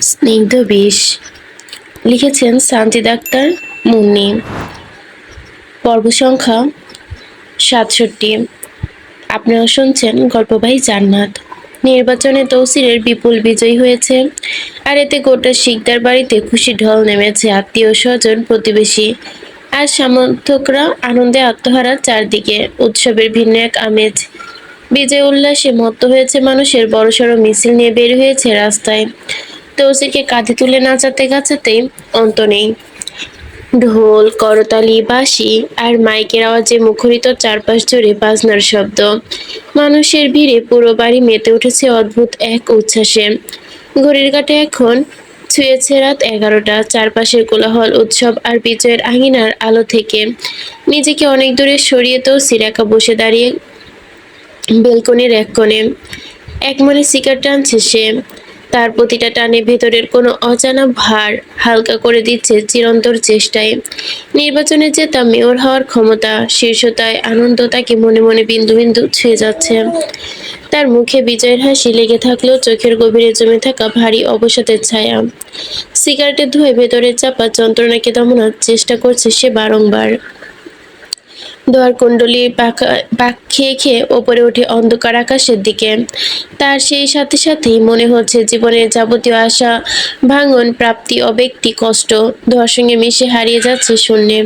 স্নিগ্ধ বিষ লিখেছেন সানজিদ আক্তার মুন্নি। পর্ব সংখ্যা ৬৭। আপনারা শুনছেন গল্পবাহী জান্নাত। নির্বাচনে তৌসিরের বিপুল বিজয় হয়েছে, আর এতে গোটা শিকদার বাড়িতে খুশি ঢল নেমেছে। আত্মীয় স্বজন, প্রতিবেশী আর সমর্থকরা আনন্দে আত্মহারা। চারদিকে উৎসবের ভিন্ন এক আমেজ। বিজয় উল্লাসে মত্ত হয়েছে মানুষের বড়সড় মিছিল নিয়ে বের হয়েছে রাস্তায়। তৌসিরকে কাঁধে তুলে নাচাতে গাচাতেই অন্ত নেই। ঢোল, করতালি, বাঁশি আর মাইকের আওয়াজে মুখরিত চারপাশ জুড়ে বাজনার শব্দ। মানুষের ভিড়ে পুরো বাড়ি মেতে উঠেছে অদ্ভুত এক উচ্ছ্বাসে। ঘড়ির কাঁটা এখন ছুঁয়েছে রাত ১১টা। চারপাশের কোলাহল, উৎসব আর বিজয়ের আঙিনার আলো থেকে নিজেকে অনেক দূরে সরিয়ে তৌসির একা বসে দাঁড়িয়ে বেলকনির এক কোণে। একমনে সিগারেট টানছে সে। তার প্রতিটা টানে ভেতরের কোনো অজানা ভার হালকা করে দিচ্ছে চিরন্তর চেষ্টায়। নির্বাচনে জেতা, মেয়র হওয়ার ক্ষমতা, শীর্ষতায় আনন্দ তাকে মনে মনে বিন্দু বিন্দু ছুঁয়ে যাচ্ছে। তার মুখে বিজয়ের হাসি লেগে থাকলেও চোখের গভীরে জমে থাকা ভারী অবসাদের ছায়া। সিগারেটের ধোঁয়ায় ভেতরের চাপা যন্ত্রণাকে দমানোর চেষ্টা করছে সে বারংবার। দোয়ার কুণ্ডলীর পাক খেয়ে খেয়ে ওপরে ওঠে অন্ধকার আকাশের দিকে। তার সেই সাথে সাথেই মনে হচ্ছে জীবনের যাবতীয় আশা, ভাঙন, প্রাপ্তি ও ব্যক্তি কষ্ট ধোয়ার সঙ্গে মিশে হারিয়ে যাচ্ছে শূন্যে।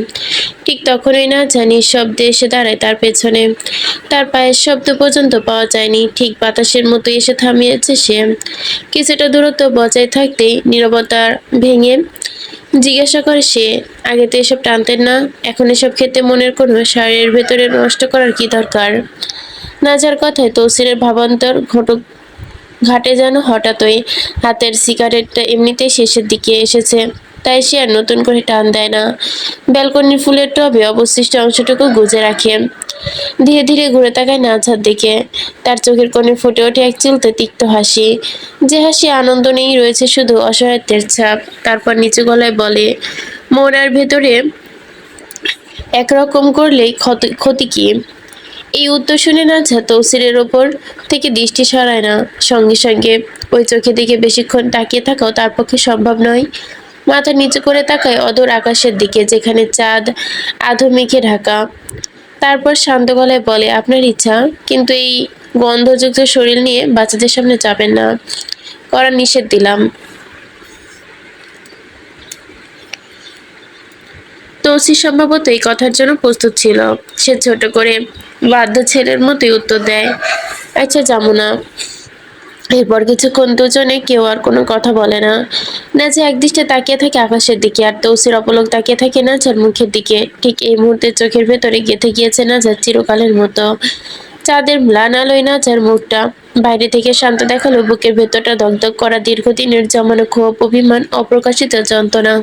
ঠিক তখনই না জানি শব্দে এসে দাঁড়ায় তার পেছনে। তার পায়ের শব্দ পর্যন্ত পাওয়া যায়নি, ঠিক বাতাসের মতো এসে থামিয়েছে সে। কিছুটা দূরত্ব বজায় থাকতেই নীরবতা ভেঙে জিজ্ঞাসা করে সে, আগে তো এসব টানতেন না, এখন এসব খেতে মনের কোনো শাড়ির ভেতরে নষ্ট করার কি দরকার? নাজার কথায় তৌসিরের ভাবান্তর ঘাটে যেন হঠাৎই। হাতের সিগারেটটা এমনিতেই শেষের দিকে এসেছে, তাই সে আর নতুন করে টান দেয় না। ব্যালকনির ফুলের টবে অবশিষ্ট অংশটুকু গুজে রাখে। ধীরে ধীরে ঘুরে তাকায় নাজহার দিকে। তার চোখের কোণে ফুটে ওঠে এক চিলতে তিক্ত হাসি। যে হাসি আনন্দ নেই, রয়েছে শুধু অসহায়ত্বের ছাপ। তারপর নিচু গলায় বলে, মনের ভেতরে একরকম করলেই ক্ষতি কি? এই উত্তর শুনে নাজহাত তৌসিরের ওপর থেকে দৃষ্টি সরায় না। সঙ্গে সঙ্গে ওই চোখে দিকে বেশিক্ষণ তাকিয়ে থাকাও তার পক্ষে সম্ভব নয়। মাথা নিচু করে তাকায় অদূর আকাশের দিকে, যেখানে চাঁদ আধো মেঘে ঢাকা। তারপর শান্ত গলায় বলে, আপনার ইচ্ছা, কিন্তু এই গন্ধযুক্ত শরীর নিয়ে বাচ্চাদের সামনে যাবেন না, করা নিষেধ দিলাম। তৌসির সম্ভবত এই কথার জন্য প্রস্তুত ছিল। সে ছোট করে বাধ্য ছেলের মতোই উত্তর দেয়, আচ্ছা যাবো না। এরপর কিছুক্ষণ দুজনে কেউ আর কোনো কথা বলে না। নাজা একদৃষ্টে তাকিয়ে থাকে আকাশের দিকে, আর তৌসির অপলক তাকিয়ে থাকে নাজার মুখের দিকে। ঠিক এই মুহূর্তে চোখের ভেতরে গেঁথে গিয়েছে নাজার চিরকালের মতো। চাঁদের ম্লান আলোয় নাজার মুখটা বাইরে থেকে শান্ত দেখালো, বুকের ভেতরটা দগদগ করা দীর্ঘদিনের জমানো ক্ষোভ, অভিমান, অপ্রকাশিত যন্ত্রণা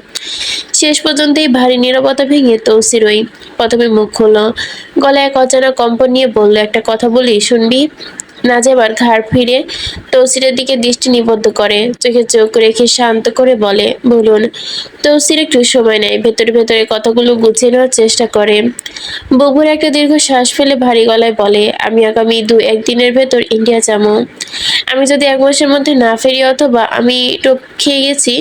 শেষ পর্যন্ত এই ভারী নীরবতা ভেঙে তৌসির ওই প্রথমে মুখ খুলল। গলায় এক অজানা কম্পন নিয়ে বলল, একটা কথা বলি, শুনবি? নাজা এবার ঘাড় ফিরে তৌসিরের দিকে দৃষ্টি নিবদ্ধ করে, চোখে চোখ রেখে শান্ত করে বলে, বলুন। তৌসির একটু সময় নেয়, ভেতরে ভেতরে কথাগুলো গুছিয়ে নেওয়ার চেষ্টা করে। বুক একটা দীর্ঘ শ্বাস ফেলে ভারী গলায় বলে, আমি আগামী ২-১ দিনের ভেতর ইন্ডিয়া যাবো। আমি যদি ১ মাসের মধ্যে না ফিরি, অথবা আমি টোপ খেয়ে গেছি,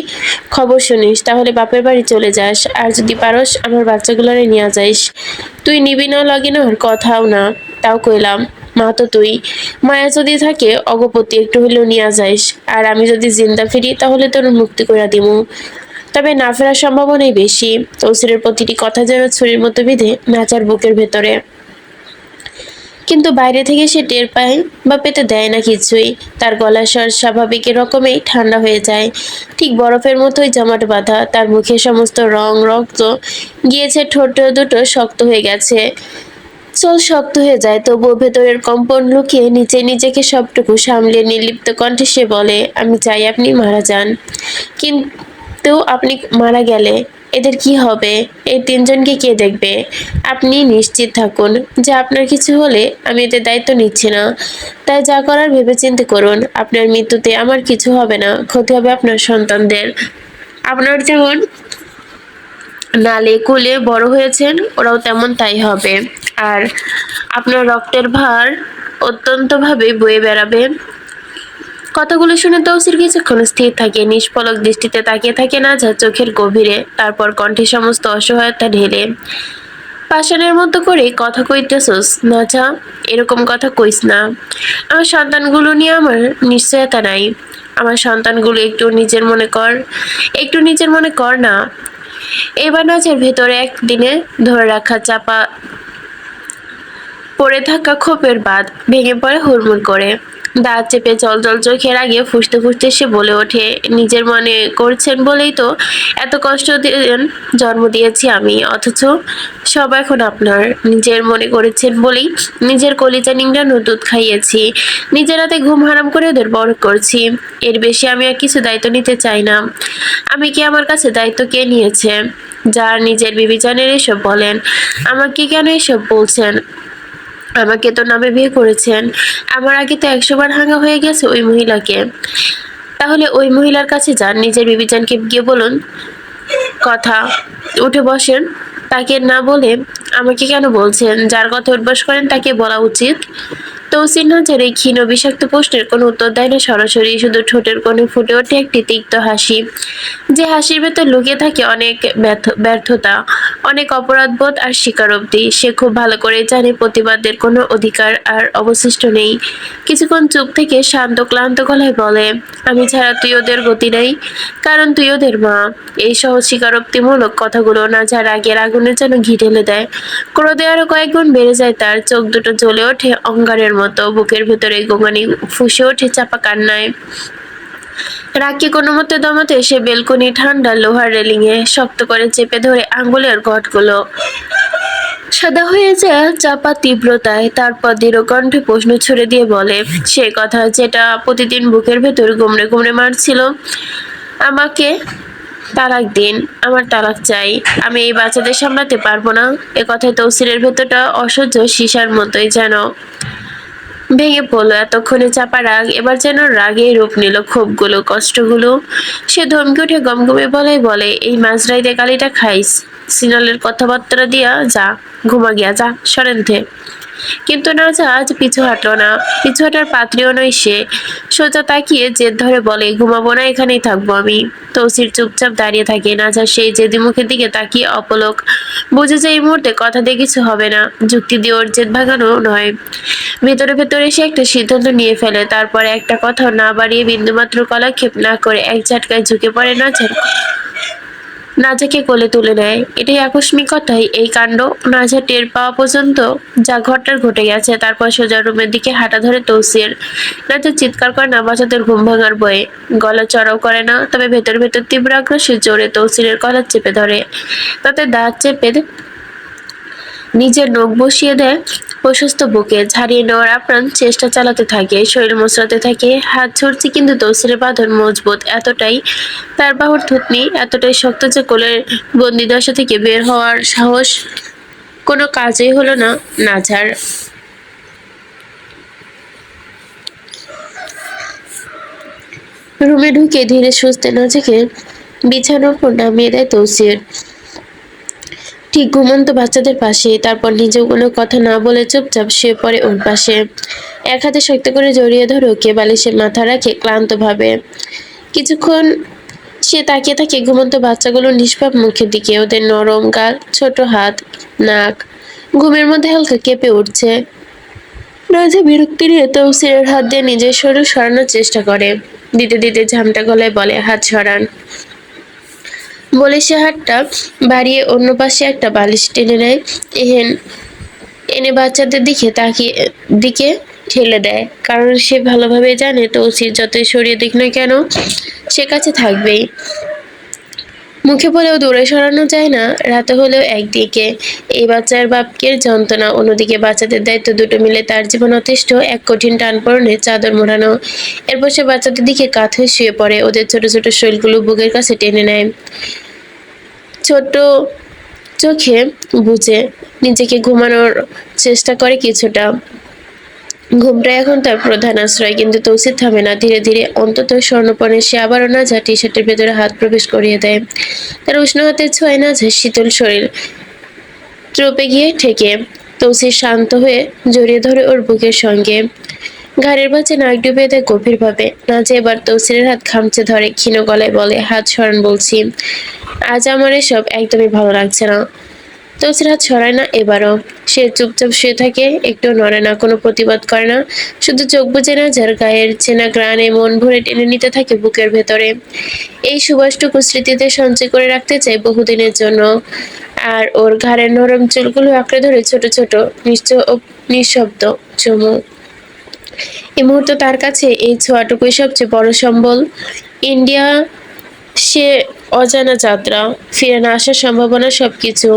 খবর শুনিস, তাহলে বাপের বাড়ি চলে যাস। আর যদি পারস আমার বাচ্চাগুলোরে নিয়ে যাইস। তুই নিবি না লগে না কথাও না, তাও কইলাম। মা তো তুই, মায়া যদি থাকে অগপতি একটু হলেও নিয়ে যাইস। আর আমি যদি জিন্দা ফিরি, তাহলে তোর মুক্তি কইরা দিমু। তবে না ফেরার সম্ভাবনাই বেশি। তৌসিরের প্রতিটি কথা যেন ছুরির মতো বিঁধে নাচার বুকের ভেতরে। কিন্তু বাইরে থেকে সে টের পায় বা পেতে দেয় না কিছুই। তার গলার স্বর স্বাভাবিক রকমেই ঠান্ডা হয়ে যায়, ঠিক বরফের মতোই জমাট বাঁধা। তার মুখে সমস্ত রং রক্ত গিয়েছে, ঠোঁট দুটো শক্ত হয়ে গেছে, চোল শক্ত হয়ে যায়। তবুও ভেতরের কম্পন লুকিয়ে নিচে নিজেকে সবটুকু সামলে নির্লিপ্ত কণ্ঠে সে বলে, আমি চাই আপনি মারা যান, কিন্তু আপনি মারা গেলে এদের কি হবে? এই ৩ জনকে কে দেখবে? আপনি নিশ্চিত থাকুন যে আপনার কিছু হলে আমি এদের দায়িত্ব নিচ্ছি না। তাই যা করার ভেবেচিন্তে করুন। আপনার মৃত্যুতে আমার কিছু হবে না, ক্ষতি হবে আপনার সন্তানদের। আপনার যেমন নালে কুলে বড় হয়েছেন, ওরাও তেমন তাই হবে। আর আপনার রক্তের ভার অত্যন্তভাবে বয়ে বেড়াবে কথাগুলো শুনে তৌসির কিছুক্ষণ স্থির থাকে, নিষ্পলক দৃষ্টিতে তাকিয়ে থাকে নাজহার চোখের গভীরে। তারপর কণ্ঠে সমস্ত অসহায়তা ঢেলে, পাষাণের মতো করে কথা কইতেছস নাজা, এরকম কথা কইস না। আমার সন্তানগুলো নিয়ে আমার নিশ্চয়তা নাই। আমার সন্তানগুলো একটু নিজের মনে কর না। এবার নাচের ভেতরে একদিনে ধরে রাখা চাপা পড়ে থাকা ক্ষোভের বাঁধ ভেঙে পড়ে হুড়মুড় করে। দাঁত চেপে জল চোখের আগে ফুঁসতে ফুঁসতে সে বলে ওঠে, নিজের মনে করছেন বলেই তো এত কষ্ট জন্ম দিয়েছি আমি, অথচ সব এখন আপনার। নিজের মনে করেছেন বলেই নিজের কলিজা নিংড়ানো দুধ খাইয়েছি, নিজের রাতে ঘুম হারাম করে ওদের বড় করছি। এর বেশি আমি আর কিছু দায়িত্ব নিতে চাই না। আমি কি, আমার কাছে দায়িত্ব কে নিয়েছে? যার নিজের বিবেচনার এসব বলেন, আমাকে কেন এসব বলছেন? আমাকে তো নামে বিয়ে করেছেন, আমার আগে তো 100 বার হাঙ্গা হয়ে গেছে ওই মহিলাকে। তাহলে ওই মহিলার কাছে যান, নিজের বিবেচনকে গিয়ে বলুন কথা। উঠে বসেন। তাকে না বলে আমাকে কেন বলছেন? যার কথা উঠবাস করেন তাকে বলা উচিত। তৌসির নাজের এই ক্ষীণ বিষাক্ত প্রশ্নের কোনো উত্তর দেয় না সরাসরি, শুধু ঠোঁটের কোণে ফুটে ওঠে একটি তিক্ত হাসি, যে হাসির ভেতর লুকিয়ে থাকে অনেক ব্যর্থতা, অনেক অপরাধবোধ আর স্বীকারোক্তি। সে খুব ভালো করে জানে প্রতিবাদের কোনো অধিকার আর অবশিষ্ট নেই। কিছুক্ষণ চুপ থেকে শান্ত ক্লান্ত গলায় বলে, আমি ছাড়া তুই ওদের গতি নেই, কারণ তুই ওদের মা। এই সহজ স্বীকারোক্তিমূলক কথাগুলো নাজার আগের আগুনে যেন ঘি ঢেলে দেয়। ক্রোধে আরো কয়েক গুণ বেড়ে যায় তার, চোখ দুটো জ্বলে ওঠে অঙ্গারের মতো, বুকের ভেতরে গোঙানি ফুঁসে ওঠে চাপা কান্নায়। রাগকে কোনো মতে দমাতে সে বেলকনি ঠান্ডা লোহার রেলিংয়ে শক্ত করে চেপে ধরে আঙ্গুলের ঘটগুলো সাদা হয়ে যায় চাপা তীব্রতায়। তারপর দৃঢ় কণ্ঠে প্রশ্ন ছুড়ে দিয়ে বলে, সে কথা যেটা প্রতিদিন বুকের ভেতর গুমড়ে গুমড়ে মারছিল, আমাকে তালাক দিন, আমার তালাক চাই, আমি এই বাচ্চাদের সামলাতে পারবো না। এ কথায় তৌসিরের ভেতরটা অসহ্য সীসার মতোই যেন ভেঙে পড়লো। এতক্ষণে চাপা রাগ এবার যেন রাগেই রূপ নিল, ক্ষোভগুলো, কষ্টগুলো। সে ধমকে উঠে গমগমে বলে, এই মাঝরাইতে কালিটা খাইস, সিনালের কথাবার্তা দিয়া যা, ঘুমা গিয়া যা, সরেন থে। কিন্তু নাজা আজ পিছু হাঁটলো না, পিছু হাঁটার পাত্রীও নয় সে। সোজা তাকিয়ে জেদ ধরে বলে, ঘুমাবো না, এখানেই থাকবো আমি। তৌসির চুপচাপ দাঁড়িয়ে থাকে। নাজা সেই জেদি মুখের দিকে তাকিয়ে অপলক, বুঝে যে এই মুহূর্তে কথা দিয়ে কিছু হবে না, যুক্তি দিয়ে ওর জেদ ভাগানো নয়। ভেতরে ভেতরে সে একটা সিদ্ধান্ত নিয়ে ফেলে। তারপরে একটা কথাও না বাড়িয়ে, বিন্দুমাত্র কলাক্ষেপ না করে এক ঝাটকায় ঝুঁকে পড়ে নাজাকে কোলে তুলে নেয়। এটাই আকস্মিকতাই এই কাণ্ড নাজা টের পাওয়া পর্যন্ত যা ঘটার ঘটে গেছে। তারপর সোজা রুমের দিকে হাঁটা ধরে তৌসির। নাজা চিৎকার করে না বাচ্চাদের ঘুম ভাঙার বয়ে, গলা চড়াও করে না, তবে ভেতর ভেতর তীব্র আগ্রহে জোরে তৌসিরের কলার চেপে ধরে, তাতে দাঁত চেপে নিজের নখ বসিয়ে দেয় প্রশস্ত বুকে, ছাড়িয়ে নেওয়ার আপ্রাণ চেষ্টা চালাতে থাকে, শরীর মোচড়াতে থাকে। হাত ছড়ছে কিন্তু তৌসিরের বাঁধন মজবুত এতটাই, তার বাহুর থুতনি এতটাই শক্ত যে কোলের বন্দিদশা থেকে বের হওয়ার সাহস কোনো কাজেই হলো না নাজার। রুমে ঢুকে ধীরে সুস্থে নাজাকে বিছানার উপর নামিয়ে দেয় তৌসির, ঠিক ঘুমন্ত বাচ্চাদের পাশে। তারপর নিজেও কোনো কথা না বলে চুপচাপ শুয়ে পড়ে ওর পাশে, এক হাতে শক্ত করে জড়িয়ে ধরে ওকে বালিশে মাথা রাখে ক্লান্তভাবে। কিছুক্ষণ সে তাকিয়ে থাকে ঘুমন্ত বাচ্চাগুলোর নিষ্পাপ মুখের দিকে, ওদের নরম গাল, ছোট হাত, নাক ঘুমের মধ্যে হালকা কেঁপে উঠছে। রাজা বিরক্তি নিয়ে তৌসিরের হাত দিয়ে নিজের শরীর সরানোর চেষ্টা করে, দিতে দিতে ঝামটা গলায় বলে, হাত সরান। বলে সে হাতটা বাড়িয়ে অন্য পাশে একটা বালিশ টেনে নেয়, এনে বাচ্চাদের দিকে ঠেলে দেয়। কারণ সে ভালোভাবে জানে তৌসির যতই সরিয়ে দিক না কেন সে কাছে থাকবেই। মুখে বলেও দূরে সরানো যায় না। রাতে হলেও একদিকে এই বাচ্চার বাপকে যন্ত্রণা, অন্যদিকে বাচ্চাদের দায়িত্ব, দুটো মিলে তার জীবন অতিষ্ঠ এক কঠিন টানপড়নে চাদর মোড়ানো। এরপর সে বাচ্চাদের দিকে কাত হয়ে শুয়ে পড়ে, ওদের ছোট ছোট শরীরগুলো বুকের কাছে টেনে নেয়, ছোট চোখে বুঝে নিজেকে ঘুমানোর চেষ্টা করে কিছুটা। ঘুমটা এখন তার প্রধান আশ্রয়। কিন্তু তৌসির থামে না, ধীরে ধীরে অন্তত স্বর্ণপণে সে আবারও নাজা টি শার্টের ভেতরে হাত প্রবেশ করিয়ে দেয়। তার উষ্ণ হাতের ছোঁয়ায় নাজা শীতল শরীর ট্রপে গিয়ে ঠেকে। তৌসির শান্ত হয়ে জড়িয়ে ধরে ওর বুকের সঙ্গে, ঘাড়ের মাঝে নাক ডুবে দেয় গভীরভাবে। নাজে এবার তৌসিরের হাত খামচে ধরে ক্ষীণ গলায় বলে, হাত সরান বলছি। আজ আমার এসব একদমই ভালো লাগছে না। তৌসির হাত সরায় না এবারও। সে চুপচাপ শুয়ে থাকে, একটু নড়ে না, কোনো প্রতিবাদ করে না, শুধু চোখ বুজে না, যার গায়ের চেনা গ্রানে মন ভরে টেনে নিতে থাকে বুকের ভেতরে। এই সুবাসটুকু স্মৃতিতে সঞ্চয় করে রাখতে চায় বহুদিনের জন্য। আর ওর ঘাড়ের নরম চুলগুলো আঁকড়ে ধরে ছোট ছোট নিঃশব্দ চুমু। এই মুহূর্তে তার কাছে এই ছোঁয়াটুকুই সবচেয়ে বড় সম্বল। ইন্ডিয়া সে অজানা যাত্রা, ফিরে না আসার সম্ভাবনা, সবকিছু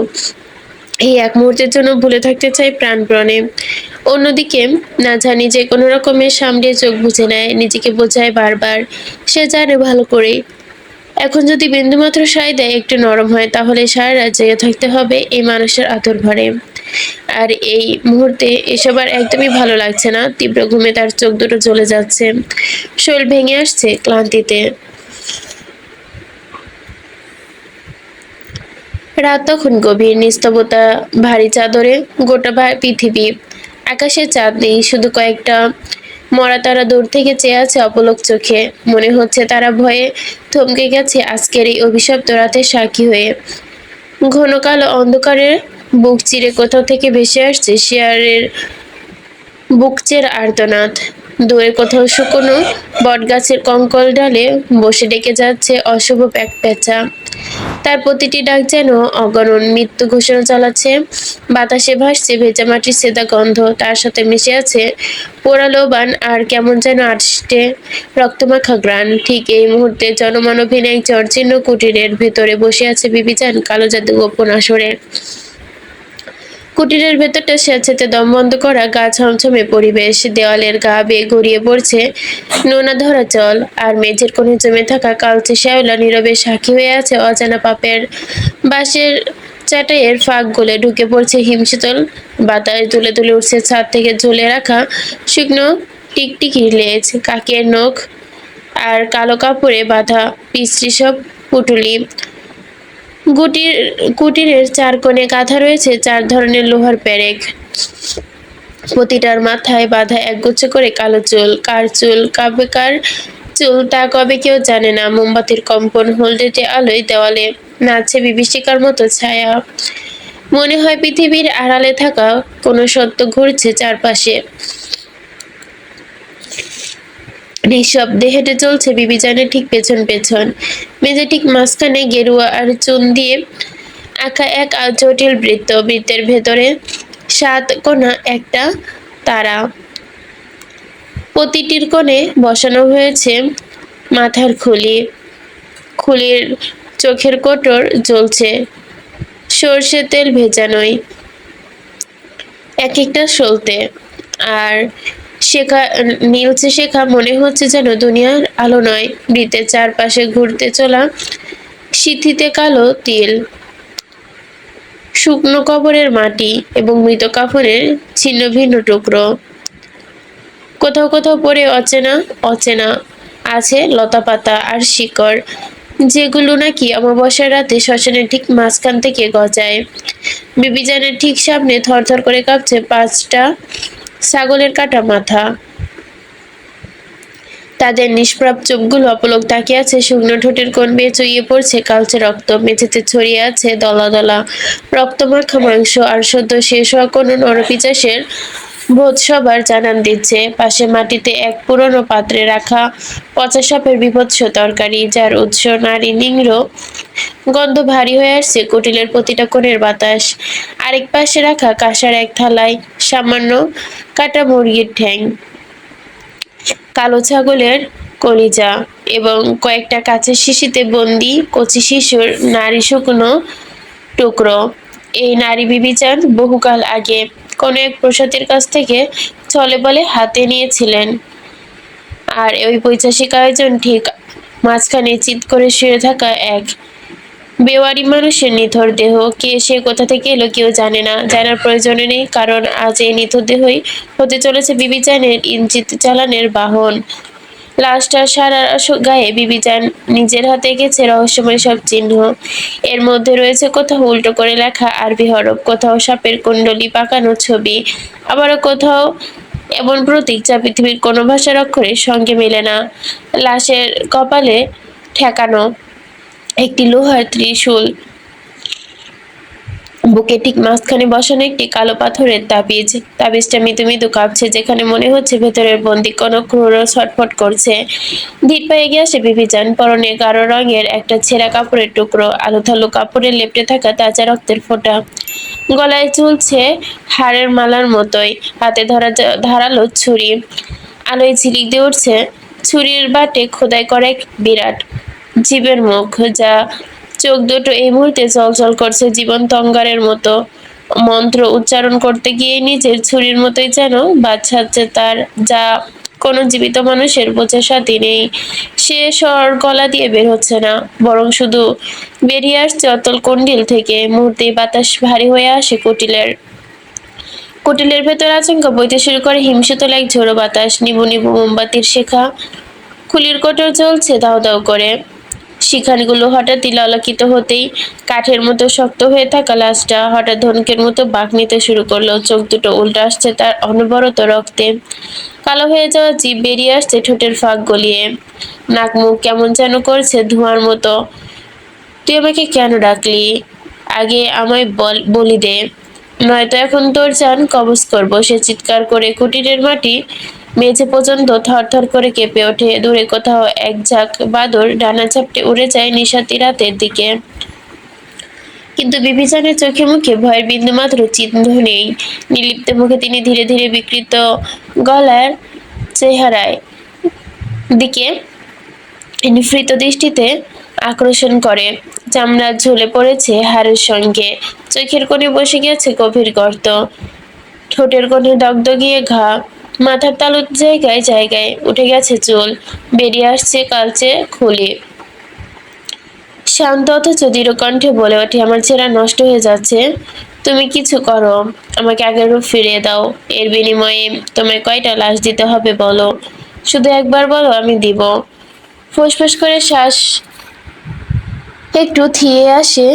এই এক মুহূর্তের জন্য ভুলে থাকতে চাই প্রাণপণে। অন্যদিকে না জানি যে কোনো রকমে সামনে চোখ বুজে নেয়, নিজেকে বোঝায় বারবার। সে জানে ভালো করে, এখন যদি বিন্দুমাত্র সায় দেয়, একটু নরম হয়, তাহলে সারা রাত জেগে থাকতে হবে এই মানুষের আদর ভরে। আর এই মুহূর্তে এসব আর একদমই ভালো লাগছে না। তীব্র ঘুমে তার চোখ দুটো জ্বলে যাচ্ছে, শরীর ভেঙে আসছে ক্লান্তিতে। রাত তখন গভীর, নিস্তবতা ভারী চাদরে গোটা পৃথিবী। আকাশে চাঁদ নেই, শুধু কয়েকটা মরা তারা দূর থেকে চেয়ে আছে অপলক চোখে। মনে হচ্ছে তারা ভয়ে থমকে গেছে আজকের এই অভিশপ্ত রাতের সাক্ষী হয়ে। ঘন কালো অন্ধকারে বুক চিরে কোথাও থেকে ভেসে আসছে শেয়ারের বুকচের আর্তনাদ। দূরে কোথাও শুকনো বটগাছের কঙ্কল ডালে বসে ডেকে যাচ্ছে অশুভ প্যাঁচা। তার প্রতিটি ডাক যেন অগণন মৃত্যু ঘোষণা চালাচ্ছে। বাতাসে ভাসছে ভেজা মাটির সেদা গন্ধ, তার সাথে মিশে আছে পোড়ালো বান আর কেমন যেন আষ্টে রক্তমাখা গ্রান। ঠিক এই মুহূর্তে জনমানবহীন এক জর্জীর্ণ কুটিরের ভেতরে বসে আছে বিবিচান কালো জাদু গোপন আসরে। কুটিরের ভেতরটা স্বেচ্ছাতে দম বন্ধ করা, গা ছমছমে পরিবেশ। দেওয়ালের গা বেয়ে গড়িয়ে পড়ছে নোনা ধরা জল, আর মেঝের কোণে জমে থাকা কালচে শ্যাওলা নীরবে সাক্ষী হয়ে আছে অজানা পাপের। বাঁশের চাটাইয়ের ফাঁক গলে ঢুকে পড়ছে হিমশীতল বাতাস, দুলে দুলে উঠছে ছাদ থেকে ঝুলে রাখা শুকনো টিকটিকির লেজ, কাকের নখ আর কালো কাপড়ে বাঁধা বিশ্রী সব পুটুলি। কুটিরের চার কোণে গাঁথা রয়েছে চার ধরনের লোহার পেরেক, প্রতিটার মাথায় বাঁধা একগুচ্ছ করে কালো চুল। কার চুল, কার চুল তা কবে কেউ জানে না। মোমবাতির কম্পন, হলদেটে আলোয় দেওয়ালে নাচছে বিভীষিকার মতো ছায়া। মনে হয় পৃথিবীর আড়ালে থাকা কোনো সত্য ঘুরছে চারপাশে। নিঃশব্দে হেঁটে চলছে বিবিজানের ঠিক পেছন পেছন। মেঝে ঠিক মাঝখানে গেরুয়া আর চুন দিয়ে আঁকা এক জটিল বৃত্ত। বৃত্তের ভেতরে 7 কোণা একটা তারা। প্রতিটির কোণে বসানো হয়েছে মাথার খুলি। খুলির চোখের কোটর জ্বলছে সর্ষে তেল ভেজানোই এক একটা সলতে। আর শেখা নীলচে শেখা মনে হচ্ছে যেন দুনিয়ার আলো নয়, বৃত্তের চারপাশে ঘুরতে চলা সিথিতে কালো তিল, শুকনো কবরের মাটি এবং মৃত কাফনের ছিন্ন ভিন্ন টুকরো। কোথাও কোথাও পড়ে অচেনা অচেনা আছে লতাপাতা আর শিকড়, যেগুলো নাকি অমাবস্যার রাতে শ্মশানের ঠিক মাঝখান থেকে গজায়। বিবিজানের ঠিক সামনে থরথর করে কাঁপছে 5টা ছাগলের কাটা মাথা। তাদের নিষ্প্রাপ চোখগুলো অপলক তাকিয়ে আছে, শুকনো ঠোঁটের কোণ বেয়ে চুইয়ে পড়ছে কালচে রক্ত। মেঝেতে ছড়িয়ে আছে দলা দলা রক্তমাখা মাংস, আর সদ্য শেষ হওয়া কোনো নরপিচাসের ভোজ সবার জানান দিচ্ছে। পাশে মাটিতে এক পুরনো পাত্রে রাখা পচা সাপের বিভৎস তরকারি, যার উৎস নারী নিংড় গন্ধ ভারী হয়ে আসছে কুটিলের প্রতিটা কোণের বাতাস। আরেক পাশে রাখা কাঁসার এক থালায় সামান্য কাটা মুরগির ঠ্যাং, কালো ছাগলের কলিজা এবং কয়েকটা কাঁচের শিশিতে বন্দি কচি শিশুর নারী শুকনো টুকরো। এই নারী বিবিচান বহুকাল আগে কোনো এক প্রসাদের কাছ থেকে ছলে বলে হাতে নিয়েছিলেন। আর ওই পৈশাচিক আয়োজন ঠিক মাঝখানে চিৎ করে শুয়ে থাকা এক বেওয়ারি মানুষের নিথর দেহ। কে সে, কোথা থেকে এলো, কেউ জানে না, জানার প্রয়োজনে নেই, কারণ আজ এই নিথর দেহই হতে চলেছে বিবিচানের ইঞ্চিত চালানের বাহন। লাশটার সারা গায়ে বিবিচান নিজের হাতে এঁকেছে রহস্যময় সব চিহ্ন। এর মধ্যে রয়েছে কোথাও উল্টো করে লেখা আরবি হরফ, কোথাও সাপের কুণ্ডলি পাকানো ছবি, আবারও কোথাও এমন প্রতীক যা পৃথিবীর কোনো ভাষার অক্ষরের সঙ্গে মেলে না। লাশের কপালে ঠেকানো একটি লোহার ত্রিশূল, বুকে ঠিক মাঝখানে বসানো একটি কালো পাথরের তাবিজ। তাবিজটা মৃদু মৃদু কাঁপছে, যেখানে মনে হচ্ছে ভেতরের বন্দি কোনো ক্রুর ছটফট করছে। ধীর পায়ে এগিয়ে আসে বিবিজান, পরনে গাঢ় রঙের একটা ছেঁড়া কাপড়ের টুকরো, আলো থালো কাপড়ে লেপ্টে থাকা তাজা রক্তের ফোঁটা। গলায় ঝুলছে হাড়ের মালার মতোই, হাতে ধরা ধারালো ছুরি। আলোয় ঝিলিক দিয়ে উঠছে ছুরির বাটে খোদাই করা এক বিরাট জীবের মুখ, যা চোখ দুটো এই মুহূর্তে চলচল করছে জীবন্ত অঙ্গারের মতো। মন্ত্র উচ্চারণ করতে গিয়ে নিজের ছুরির মতোই যেন বাচ্চাচ্ছে তার, যা কোনো জীবিত মানুষের বোঝার সাথে নেই। সে স্বর গলা দিয়ে বের হচ্ছে না, বরং শুধু বেরিয়ে আসছে অতল কন্ডিল থেকে। মুহূর্তেই বাতাস ভারী হয়ে আসে কুটিলের। কুটিলের ভেতর আচমকা বইতে শুরু করে হিমশীতল এক ঝোড়ো বাতাস। নিবু নিবু মোমবাতির শেখা খুলির কোটর জ্বলছে দাউ দাউ করে। শিখানগুলো হঠাৎই ললাকিত হতেই কাঠের মতো শক্ত হয়ে থাকা লাশটা হঠাৎ ধনুকের মতো বাঁক নিতে শুরু করলো। চোখ দুটো উল্টো আসছে তার অনবরত রক্তে। কালো হয়ে যাওয়া জিভ বেরিয়ে আসছে ঠোঁটের ফাঁক গলিয়ে। নাক মুখ কেমন যেন করছে ধোঁয়ার মতো। তুই আমাকে কেন ডাকলি? আগে আমায় বলি দে, নয়তো এখন তোর জান কবজ করবো। সে চিৎকার করে কুটিরের মাটি মেঝে পর্যন্ত থরথর করে কেঁপে ওঠে। দূরে কোথাও এক ঝাঁক বাদর ডানা ঝাপটে উড়ে যায় নিশাতি রাতের দিকে, কিন্তু বিভীষণের চোখে মুখে ভয়ের বিন্দুমাত্র চিহ্ন নেই। নির্লিপ্ত মুখে তিনি ধীরে ধীরে বিকৃত গলার চেহারায় দিকে নিভৃত দৃষ্টিতে আকর্ষণ করে। চামড়া ঝুলে পড়েছে হাড়ের সঙ্গে, চোখের কোণে বসে গেছে গভীর গর্ত, ঠোঁটের কোণে দগদগিয়ে ঘা, মাথার তালুর জায়গায় জায়গায় উঠে গেছে চুল, বেরিয়ে আসছে কালচে খুলি। শান্ত অথচ দৃঢ় কণ্ঠে বলে ওঠে, আমার চেহারা নষ্ট হয়ে যাচ্ছে, তুমি কিছু করো, আমাকে আগের রূপ ফিরিয়ে দাও। এর বিনিময়ে তোমায় কয়টা লাশ দিতে হবে বলো, শুধু একবার বলো, আমি দিব। ফুসফুস করে শ্বাস একটু থিয়ে আসে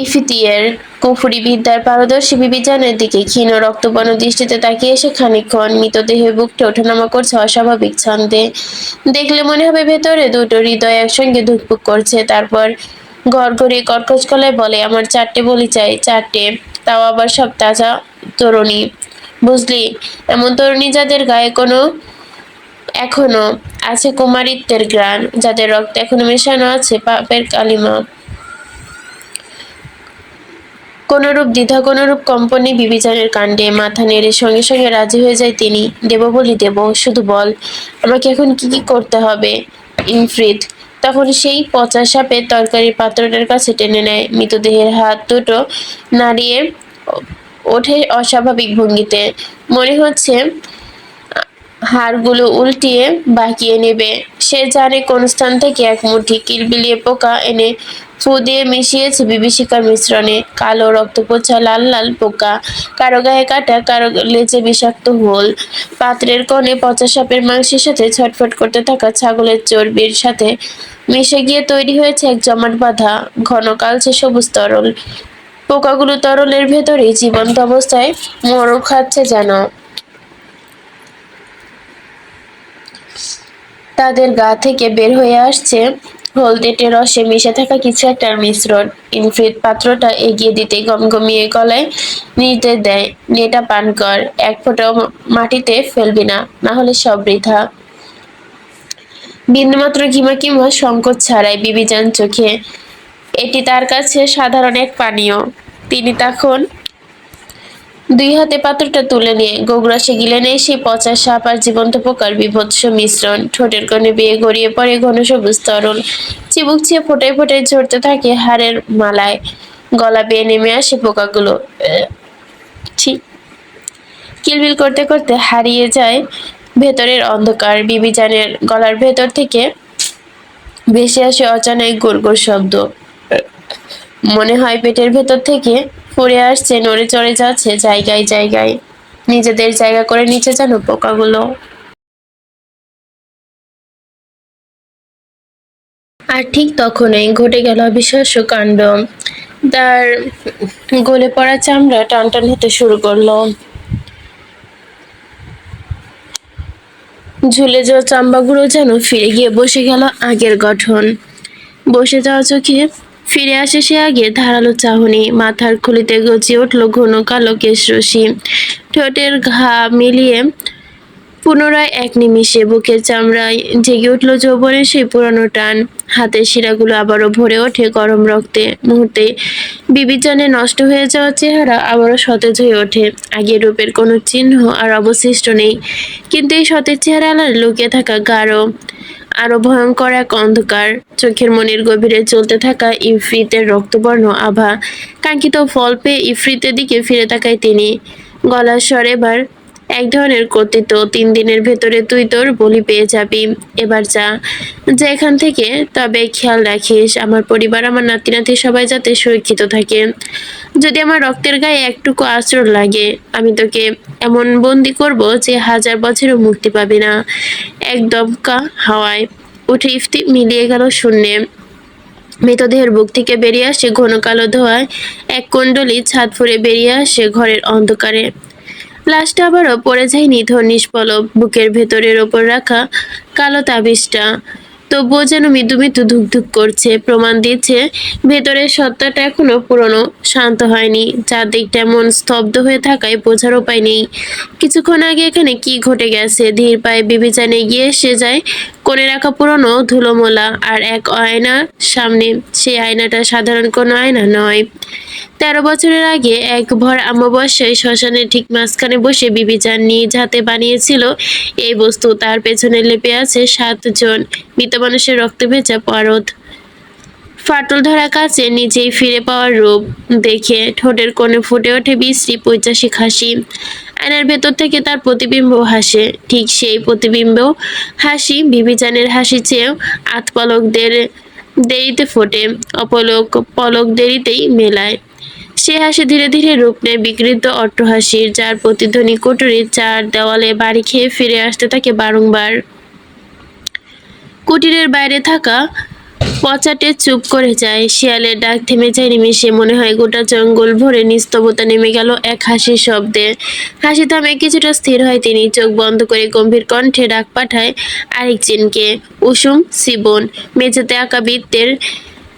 ইফিতিয়ার। কুফুরি বিদ্যার পারদর্শী বিবিজানের দিকে ক্ষীণ রক্তবর্ণ দৃষ্টিতে তাকিয়ে এসে খানিকক্ষণ মৃতদেহের বুকটা ওঠানামা করছে অস্বাভাবিক ছন্দে। দেখলে মনে হবে ভেতরে দুটো হৃদয় একসঙ্গে ধুকপুক করছে। তারপর গড়গড়িয়ে কর্কশ গলায় বলে, আমার 4টে বলি চাই, 4টে, তাও আবার সব তাজা তরুণী, বুঝলি? এমন তরুণী যাদের গায়ে এখনো আছে কুমারিত্বের গ্রাণ, যাদের রক্তে এখনো মেশানো আছে পাপের কালিমা। কোনরূপ দ্বিধা, কোনরূপ কম্পনে বিবিচারের কাণ্ডে মাথা নেড়ে সঙ্গে সঙ্গে রাজি হয়ে যায় তিনি। দেব বলি দেব, শুধু বল আমাকে এখন কি কি করতে হবে। ইনফ্রিত তখন সেই পচা সাপের তরকারির পাত্রটার কাছে টেনে নেয়, মৃতদেহের হাত দুটো নাড়িয়ে ওঠে অস্বাভাবিক ভঙ্গিতে। মনে হচ্ছে হাড়গুলো উল্টিয়ে বাঁকিয়ে নেবে। সে জানে কোন স্থান থেকে এক মুঠি কিলবিলিয়ে পোকা এনে ফু দিয়ে মিশিয়েছে বিভীষিকার মিশ্রণে। কালো রক্তপোছা লাল লাল পোকা, কারো গায়ে কাটা, কারো লেজে বিষাক্ত হোল। পাত্রের কোণে পচা সাপের মাংসের সাথে ছটফট করতে থাকা ছাগলের চর্বির সাথে মিশে গিয়ে তৈরি হয়েছে এক জমাট বাঁধা ঘন কালচে সবুজ তরল। পোকাগুলো তরলের ভেতরেই জীবন্ত অবস্থায় মরণ খাচ্ছে যেন। তাদের গা থেকে বের হয়ে আসছে হলদেটে রসে মিশে থাকা কিছু একটার মিশ্রণ। ইনফ্রিত পাত্রটা এগিয়ে দিতে গমগমিয়ে গলায় নির্দেশ দেয়, নেটা পান কর, এক ফোঁটাও মাটিতে ফেলবি না, না হলে সব বৃথা। বিন্দুমাত্র কিমা কিমা সংকোচ ছাড়াই বিবিজান চোখে এটি তার কাছে সাধারণ এক পানীয়। তিনি তখন দুই হাতে পাত্রটা তুলে নিয়ে গোগ্রাসে গিলে নেয় সেই পচা সাপ আর জীবন্ত পোকার বীভৎস মিশ্রণ। ঠোঁটের কোণে বেয়ে গড়িয়ে পড়ে ঘন সবুজ তরল, চিবুক ছিঁড়ে ফোটায় ফোটায় ঝরতে থাকে হাড়ের মালায়। গলা বেয়ে নেমে আসে পোকাগুলো, ছি, কিলবিল করতে করতে হারিয়ে যায় ভেতরের অন্ধকার। বিবিজানের গলার ভেতর থেকে ভেসে আসে অজানা এক গুড়গুড় শব্দ। মনে হয় পেটের ভেতর থেকে ফুঁড়ে আসছে, নড়ে চড়ে যাচ্ছে জায়গায় জায়গায়, নিজেদের জায়গা করে নিচে যেন পোকাগুলো। আর ঠিক তখনই ঘটে গেল অবিশ্বাস্য কাণ্ড। তার গলে পড়া চামড়া টানটান হতে শুরু করলো। ঝুলে যাওয়া চাম্বাগুলো যেন ফিরে গিয়ে বসে গেল আগের গঠন। বসে যাওয়া চোখে ফিরে আসে সে আগে ধারালো চাহনি, মাথার খুলিতে গজিয়ে উঠল ঘন কালো কেশরশি, ঠোঁটের ঘা মিলিয়ে পুনরায় এক নিমিষে বুকের চামড়ায় জেগে উঠল যৌবনের সেই পুরানো টান। হাতের শিরাগুলো আবারও ভরে ওঠে গরম রক্তে। মুহূর্তে বিবিচানের নষ্ট হয়ে যাওয়া চেহারা আবারও সতেজ হয়ে ওঠে। আগের রূপের কোনো চিহ্ন আর অবশিষ্ট নেই, কিন্তু এই সতেজ চেহারা আড়ালে লুকিয়ে থাকা গাঢ় আরো ভয়ঙ্কর এক অন্ধকার। চোখের মনির গভীরে চলতে থাকা ইফরিতের রক্তবর্ণ আভা। কাঙ্ক্ষিত ফল পেয়ে ইফরিতের দিকে ফিরে তাকায় তিনি। গলার স্বর এবার এক ধরনের কর্তৃত্ব। 3 দিনের ভেতরে তুই তোর বলি পেয়ে যাবি। এবার যা, যা এখান থেকে। তবে খেয়াল রাখিস, আমার পরিবার, আমার নাতি নাতি সবাই যাতে সুরক্ষিত থাকে। যদি আমার রক্তের গায়ে একটুকু আঁচড় লাগে, আমি তোকে এমন বন্দি করব যে 1000 বছরও মুক্তি পাবি না। এক দমকা হাওয়ায় উঠে ইফতি মিলিয়ে গেল শূন্যে। মৃতদেহের বুক থেকে বেরিয়ে আসে ঘন কালো ধোঁয়ায় এক কুণ্ডলী ছাদ ফুঁড়ে বেরিয়ে আসে ঘরের অন্ধকারে। লাশটা আবারও পড়ে যায় নিথর নিষ্পলক বুকের ভেতরের ওপর রাখা কালো তাবিজটা। তবুও যেন মৃদু মৃদু ধুকধুক করছে, প্রমাণ দিচ্ছে ভেতরের সত্তাটা এখনো পুরনো, শান্ত হয়নি। চারদিকটা এমন স্তব্ধ হয়ে থাকায় বোঝার উপায় নেই কিছুক্ষণ আগে এখানে কি ঘটে গেছে। ধীর পায়ে বিবেচনা এগিয়ে এসে যায় কোণে রাখা পুরনো ধুলোমোলা আর এক আয়নার সামনে। সেই আয়নাটা সাধারণ কোনো আয়না নয়। 13 বছরের আগে এক ভর অমাবস্যায় শ্মশানের ঠিক মাঝখানে বসে বিবিচান নিজ হাতে বানিয়েছিল এই বস্তু। তার পেছনে লেপে আছে 7 জন মৃত মানুষের রক্তে ভেজা পারদ। ফাটল ধরা কাছে নিজেই ফিরে পাওয়ার রূপ দেখে ঠোঁটের কোণে ফুটে ওঠে বিশ্রী পৈশাসিক হাসি। আয়নার ভেতর থেকে তার প্রতিবিম্ব হাসে, ঠিক সেই প্রতিবিম্ব হাসি বিবিচানের হাসি চেয়েও আধপলকদের দেরিতে ফোটে, অপলক পলক দেরিতেই মেলায়। সে হাসি ধীরে ধীরে রূপ নেয় বিকৃত অট্টহাসির, যার প্রতিধ্বনি কুঠুরির চার দেওয়ালে বাড়ি খেয়ে ফিরে আসতে থাকে বারংবার। কুটিরের বাইরে থাকা পচাটে চুপ করে যায়, শিয়ালের ডাক থেমে যায় নিমেষে। মনে হয় গোটা জঙ্গল ভরে নিস্তবতা নেমে গেল এক হাসির শব্দে। হাসি থামে, কিছুটা স্থির হয় তিনি। চোখ বন্ধ করে গম্ভীর কণ্ঠে ডাক পাঠায় আরেকজনকে, উষুম সিবন। মেঝেতে আঁকা বৃত্তের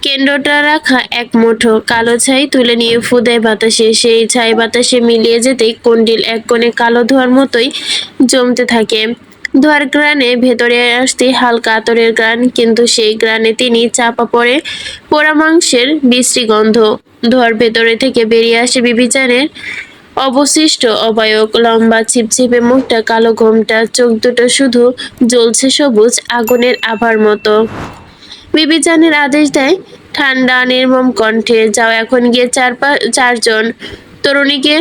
কেন্দ্রটা রাখা এক মুঠো কালো ছাই তুলে নিয়ে ফু দেয় বাতাসে। সেই ছাই বাতাসে মিলিয়ে যেতেই কন্ডিল এক কোণে কালো ধোঁয়ার মতোই জমতে থাকে। ধোঁয়ার গ্রানে ভেতরে আসতে হালকা আতরের গ্রান, কিন্তু সেই গ্রানে তিনি চাপা পড়ে পোড়া মাংসের বিশ্রী গন্ধ। ধোঁয়ার ভেতরে থেকে বেরিয়ে আসে বিবিচানের অবশিষ্ট অবয়ব, লম্বা ছিপছিপে মুখটা, কালো ঘোমটা, চোখ দুটো শুধু জ্বলছে সবুজ আগুনের আভার মতো। বিবিচানের আদেশ দেয় ঠান্ডা নির্মম কণ্ঠে, যাও এখন গিয়ে 4জন তরুণীকে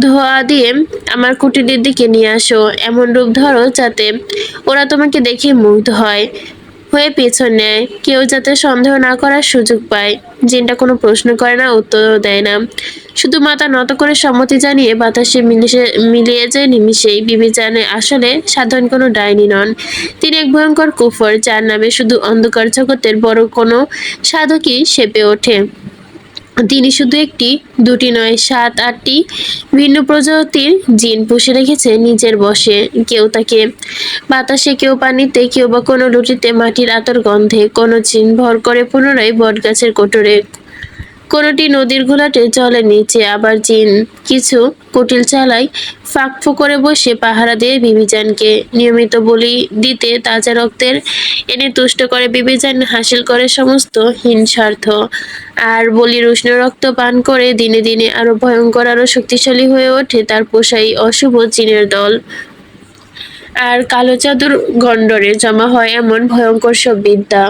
ধোয়া দিয়ে আমার কুটিরের দিকে নিয়ে আসো। এমন রূপ ধরো যাতে ওরা তোমাকে দেখে মুগ্ধ হয়ে পেছন নেয়, কেউ যাতে সন্দেহ না করার সুযোগ পায়। জিনটা কোনো প্রশ্ন করে না, উত্তরও দেয় না, শুধু মাথা নত করে সম্মতি জানিয়ে বাতাসে মিলিয়ে যায় নিমিষেই। বিবিচানে আসলে সাধারণ কোনো ডাইনি নন, তিনি এক ভয়ঙ্কর কুফর, যার নামে শুধু অন্ধকার জগতের বড় কোনো সাধকই সেপে ওঠে। তিনি শুধু একটি দুটি নয়, 7-8টি ভিন্ন প্রজাতির জিন পুষে রেখেছে নিজের বশে। কেউ তাকে বাতাসে, কেউ পানিতে, কেউ বা কোনো রুটিতে মাটির আতর গন্ধে। কোনো জিন ভর করে পুনরায় বটগাছের কোটরে, কোনোটি নদীর ঘোলাটে জলের নিচে। আবার জিন কিছু কুটিল চালায় ফাঁক করে বসে পাহারা দিয়ে বিবিজানকে নিয়মিত বলি দিতে তাজা রক্তের এনে তুষ্ট করে। বিবিজান হাসিল করে সমস্ত হিংসার্থ, আর বলির উষ্ণ রক্ত পান করে দিনে দিনে আরো ভয়ঙ্কর, আরো শক্তিশালী হয়ে ওঠে তার পোষাই অশুভ জিনের দল। আর কালো চাদর গন্ডরে জমা হয় এমন ভয়ঙ্কর সব বিদ্যা,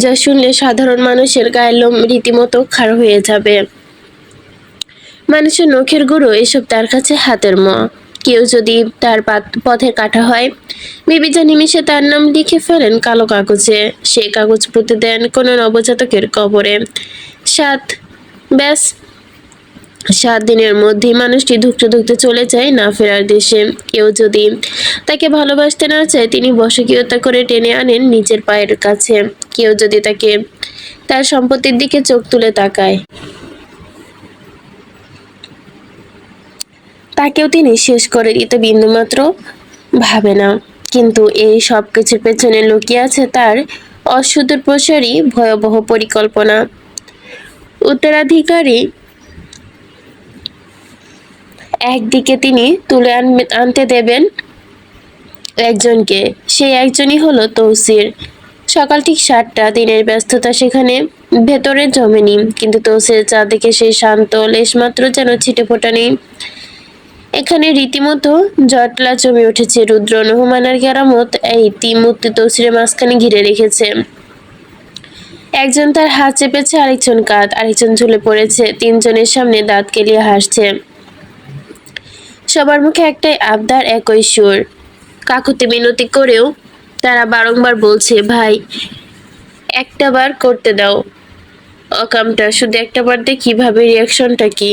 যা শুনলে সাধারণ মানুষের গায়ের লোম রীতিমতো খাড়া হয়ে যাবে। মানুষের নখের গুঁড়ো এসব তার কাছে হাতের ম। কেউ যদি তার পথের কাটা হয়, বিবিজা নিমিষে তার নাম লিখে ফেলেন কালো কাগজে। সে কাগজ পুঁতে দেন কোনো নবজাতকের কবরে। সাত ব্যাস 7 দিনের মধ্যেই মানুষটি ধুকতে ধুকতে চলে যায় না ফেরার দেশে। কেউ যদি তাকে ভালোবাসতে না চায়, তিনি বশকীয়তা করে টেনে আনেন নিজের পায়ের কাছে। কেউ যদি তাকে তার সম্পত্তির দিকে চোখ তুলে তাকায়, তাকেও তিনি শেষ করে দিতে বিন্দুমাত্র ভাবে না। কিন্তু এই সব কিছুর পেছনে লুকিয়ে আছে তার অসুদূরপ্রসারী ভয়াবহ পরিকল্পনা। উত্তরাধিকারী একদিকে তিনি তুলে আনতে দেবেন একজনকে, সেই একজনই হলো তৌসির। সকাল ঠিক 7টা, দিনের ব্যস্ততা সেখানে ভেতরে জমেনি, কিন্তু তৌসির চারদিকে সেই শান্ত লেশমাত্র যেন ছিটে ফোটা নেই। এখানে রীতিমতো জটলা জমে উঠেছে। রুদ্র, নোহমান আর কেরামত এই তিন মূর্তি তৌসিরের মাঝখানে ঘিরে রেখেছে। একজন তার হাত চেপেছে, আরেকজন কাঁধ, আরেকজন ঝুলে পড়েছে। তিনজনের সামনে দাঁত কেলিয়ে হাসছে। সবার মুখে একটাই আবদার, একই সুর। কাকুতি মিনতি করেও তারা বারংবার বলছে, ভাই একটা বার করতে দাও অকামটা, শুধু একটা বার দেখি ভাবে রিয়াকশনটা কি।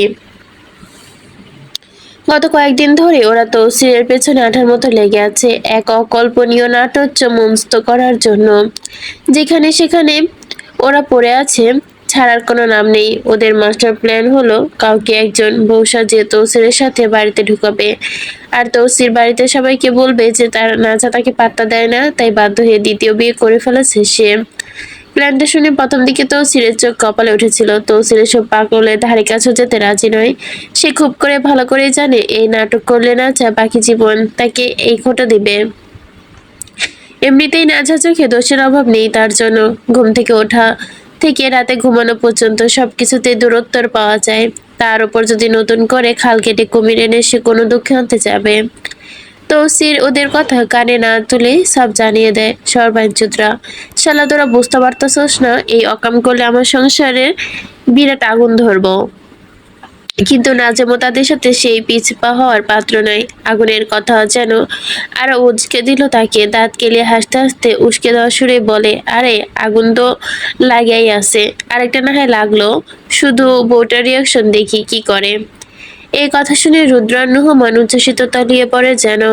গত কয়েকদিন ধরে ওরা তৌসিরের পেছনে আঠার মতো লেগে আছে এক অকল্পনীয় নাটক মনস্থ করার জন্য। যেখানে সেখানে ওরা পড়ে আছে, ছাড়ার কোনো নাম নেই। ওদের মাস্টার প্ল্যান হলো কাউকে একজন বউ সাজিয়ে তৌসিরের সাথে বাড়িতে ঢুকাবে, আর তৌসির বাড়িতে সবাইকে বলবে যে তার নাচা তাকে পাত্তা দেয় না, তাই বাধ্য হয়ে দ্বিতীয় বিয়ে করে ফেলেছে সে। প্ল্যানটা শুনে প্রথম দিকে তৌসিরের চোখ কপালে উঠেছিল। তৌসির এসব পাগলের ধারে কাছেও যেতে রাজি নয়। সে খুব করে ভালো করেই জানে এই নাটক করলে নাচা বাকি জীবন তাকে এই খোঁটা দিবে। এমনিতেই নাচা চোখে দোষের অভাব নেই তার জন্য। ঘুম থেকে ওঠা থেকে রাতে ঘুমানো পর্যন্ত সবকিছুতে দূরত্বর পাওয়া যায়। তার উপর যদি নতুন করে খাল কেটে কুমির এনে সে কোনো দুঃখে আনতে যাবে। তৌসির ওদের কথা কানে না তুলে সব জানিয়ে দেয়। সর্বাঞ্চুতরা, শালা তোরা বুঝতে পারতেছস না, এই অকাম করলে আমার সংসারে বিরাট আগুন ধরবো। কিন্তু নাজেমো তাদের সাথে সেই পিছপা হওয়ার পাত্র নয়। আগুনের কথা যেন আরো উচকে দিল তাকে। দাঁত কেলিয়ে হাসতে হাসতে উস্কে দেওয়া সুরে বলে, আরে আগুন তো লাগাই আছে, আরেকটা না হয় লাগলো, শুধু বউটার রিয়াকশন দেখি কি করে। এই কথা শুনে রুদ্র আর নোহমান উচ্ছ্বসিত তলিয়ে পড়ে যেন।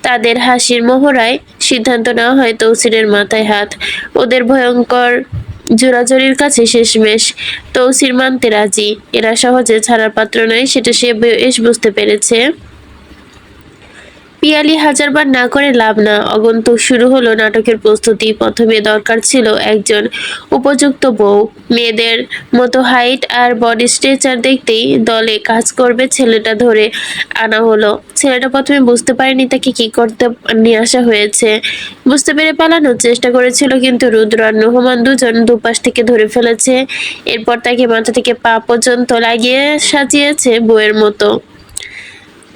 তাদের হাসির মোহরায় সিদ্ধান্ত নেওয়া হয় তৌসিরের মাথায় হাত। ওদের ভয়ঙ্কর জোরাজুরির কাছে শেষমেশ তৌসির মানতে রাজি। এরা সহজে ছাড়ার পাত্র নয়, সেটা সে বেশ বুঝতে পেরেছে। পিয়ালি হাজারবার না করে লাভ না। অগন্তুক শুরু হলো নাটকের প্রস্তুতি। প্রথমে দরকার ছিল একজন উপযুক্ত বউ। মেয়েদের মতো হাইট আর বডি স্ট্রাকচার দেখতেই দলে কাজ করবে ছেলেটা ধরে আনা হলো। ছেলেটা প্রথমে বুঝতে পারেনি তাকে কি করতে নিয়ে আসা হয়েছে। বুঝতে পেরে পালানোর চেষ্টা করেছিল, কিন্তু রুদ্র আর নোহমান দুজন দুপাশ থেকে ধরে ফেলেছে। এরপর তাকে মাথা থেকে পা পর্যন্ত লাগিয়ে সাজিয়েছে বউয়ের মতো।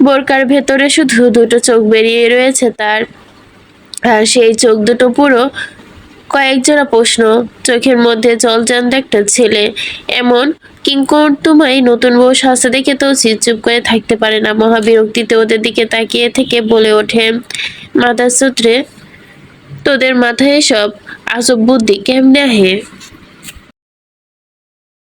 বোরকার ভেতরে শুধু দুটো চোখ বেরিয়ে রয়েছে তার, আর সেই চোখ দুটো পুরো কয়েকজোড়া প্রশ্ন। চোখের মধ্যে জলজান্ত একটা ছেলে। এমন কিংকর্তুমায় নতুন বউ সাজতে দেখে তো চুপ করে থাকতে পারে না। মহাবিরক্তিতে ওদের দিকে তাকিয়ে থেকে বলে ওঠে, মাথার সূত্রে তোদের মাথায় এসব আজব বুদ্ধি কেমনে আহে?